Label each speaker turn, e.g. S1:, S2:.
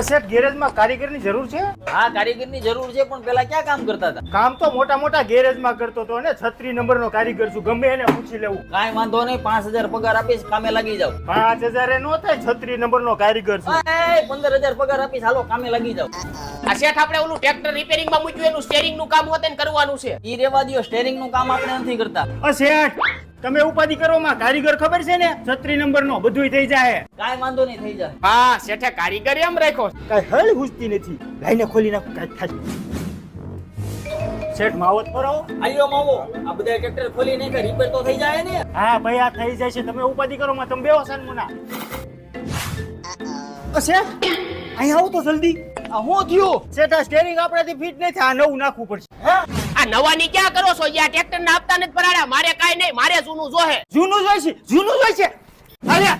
S1: શેઠ ગેરેજમાં કારીગરની જરૂર છે?
S2: હા, કારીગરની જરૂર છે, પણ પેલા ક્યાં કામ કરતા હતા?
S1: કામ તો મોટા મોટા ગેરેજમાં કરતો હતો ને 36 નંબરનો કારીગર છું, ગમે એને પૂછી લેવું.
S2: કાંઈ વાંધો નહીં, 5000 પગાર આપીશ, કામે લાગી જાવ.
S1: 5000 એ નો થાય, 36 નંબરનો કારીગર છું.
S2: 15000 પગાર આપીશ, હાલો કામે લાગી જાવ.
S3: આ શેઠ આપણે ઓલું ટ્રેક્ટર રિપેરિંગ માં મૂક્યું એનું સ્ટેરિંગ નું કામ હોતે ને કરવાનું છે.
S2: ઈ રેવા દ્યો, સ્ટેરિંગ નું કામ આપણે નથી કરતા.
S1: શેઠ તમે ઉપાધિ કરો માં, કારીગર ખબર છે ને 36 નંબરનો, બધુંય થઈ જાય.
S2: કાંઈ વાંધો નહીં, થઈ જાય.
S3: હા, શેઠે કારીગર એમ રાખ્યો.
S1: કાઈ હળ હુજતી નથી, લાઈને ખોલી નાખ, કાઈ થાય. શેઠ માવત કરો.
S2: આલ્યો માવો, આ બધા ટ્રેક્ટર ખોલી નાખે, રિપેર તો થઈ જાય ને.
S1: હા ભાઈ, આ થઈ જાય છે, તમે ઉપાધિ કરો માં, તમે બેહો સાનમુના. શેઠ અહીં આવો તો જલ્દી.
S2: આ હું થયું?
S1: શેઠ આ સ્ટેરિંગ આપણાથી ફિટ નથી, આ નવું નાખવું પડશે.
S3: આ નવાની ક્યાં કરો છો? આ ટ્રેક્ટર ના આપતા નથી પરાડા. મારે કાઈ નહીં, મારે જૂનું જોહે.
S1: જૂનું જોઈશે, જૂનું જોઈશે. અરે